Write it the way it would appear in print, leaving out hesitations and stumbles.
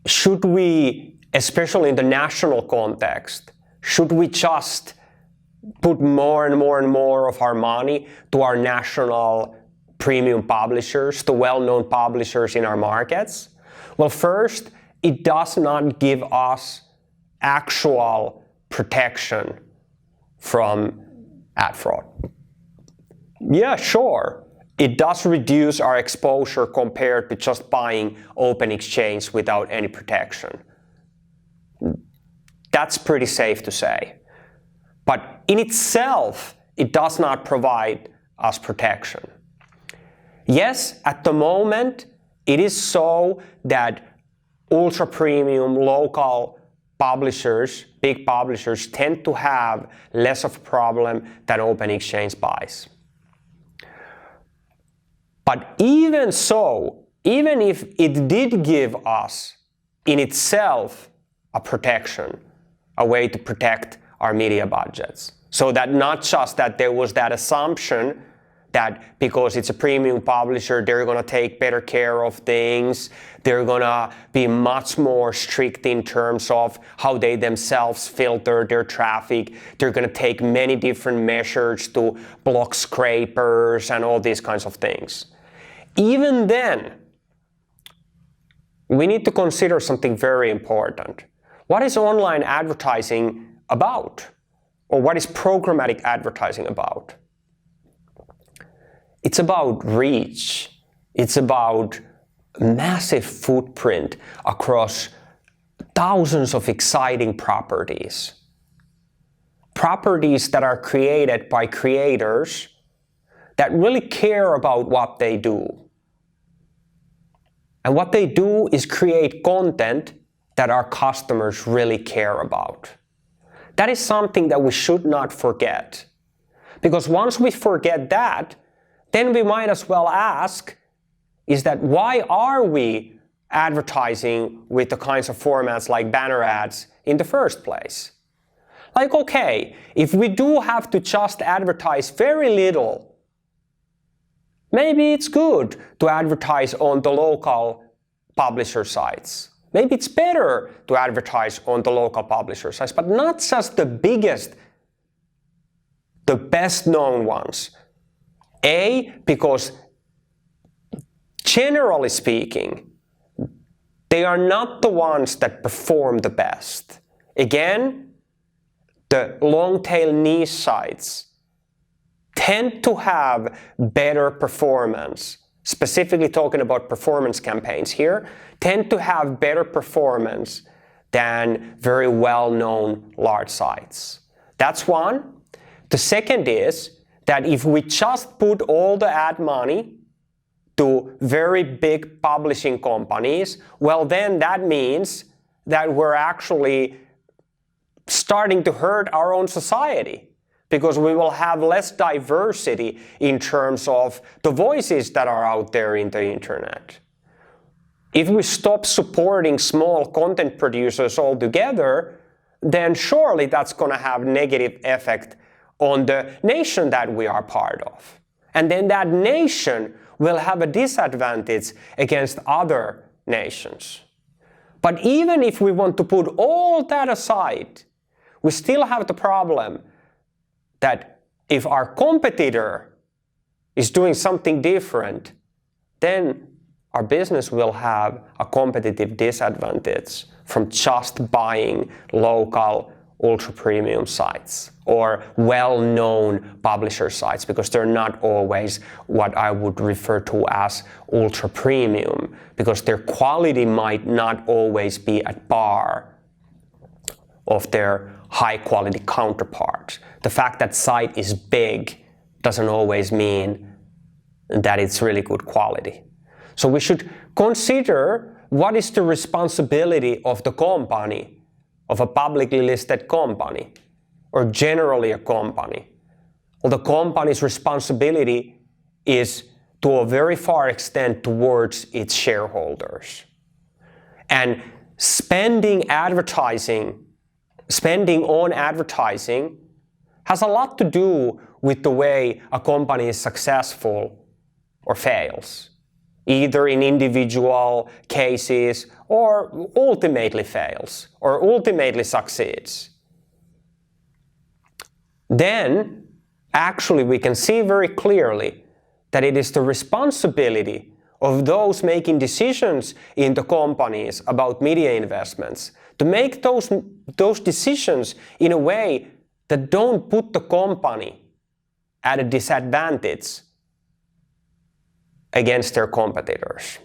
should we, especially in the national context, should we just put more and more and more of our money to our national premium publishers, to well-known publishers in our markets? Well, first, it does not give us actual protection from ad fraud. Yeah, sure. It does reduce our exposure compared to just buying open exchange without any protection. That's pretty safe to say. But in itself, it does not provide us protection. Yes, at the moment, it is so that ultra-premium local publishers, big publishers, tend to have less of a problem than open exchange buys. But even so, even if it did give us in itself a protection, a way to protect our media budgets, so that not just that there was that assumption that because it's a premium publisher, they're going to take better care of things, they're going to be much more strict in terms of how they themselves filter their traffic, they're going to take many different measures to block scrapers and all these kinds of things. Even then, we need to consider something very important. What is online advertising about? Or what is programmatic advertising about? It's about reach. It's about massive footprint across thousands of exciting properties. Properties that are created by creators that really care about what they do. And what they do is create content that our customers really care about. That is something that we should not forget. Because once we forget that, then we might as well ask, is that why are we advertising with the kinds of formats like banner ads in the first place? Like, okay, if we do have to just advertise very little, maybe it's good to advertise on the local publisher sites. Maybe it's better to advertise on the local publisher sites, but not just the biggest, the best known ones. Because generally speaking, they are not the ones that perform the best. Again, the long tail niche sites tend to have better performance, specifically talking about performance campaigns here, tend to have better performance than very well-known large sites. That's one. The second is that if we just put all the ad money to very big publishing companies, well then that means that we're actually starting to hurt our own society, because we will have less diversity in terms of the voices that are out there in the internet. If we stop supporting small content producers altogether, then surely that's going to have negative effect on the nation that we are part of. And then that nation will have a disadvantage against other nations. But even if we want to put all that aside, we still have the problem that if our competitor is doing something different, then our business will have a competitive disadvantage from just buying local ultra-premium sites or well-known publisher sites, because they're not always what I would refer to as ultra-premium, because their quality might not always be at par of their high-quality counterparts. The fact that site is big doesn't always mean that it's really good quality. So we should consider what is the responsibility of the company, of a publicly listed company, or generally a company. Well, the company's responsibility is to a very far extent towards its shareholders. And spending on advertising has a lot to do with the way a company is successful or fails. either in individual cases or ultimately fails or ultimately succeeds, then actually we can see very clearly that it is the responsibility of those making decisions in the companies about media investments to make those decisions in a way that don't put the company at a disadvantage against their competitors.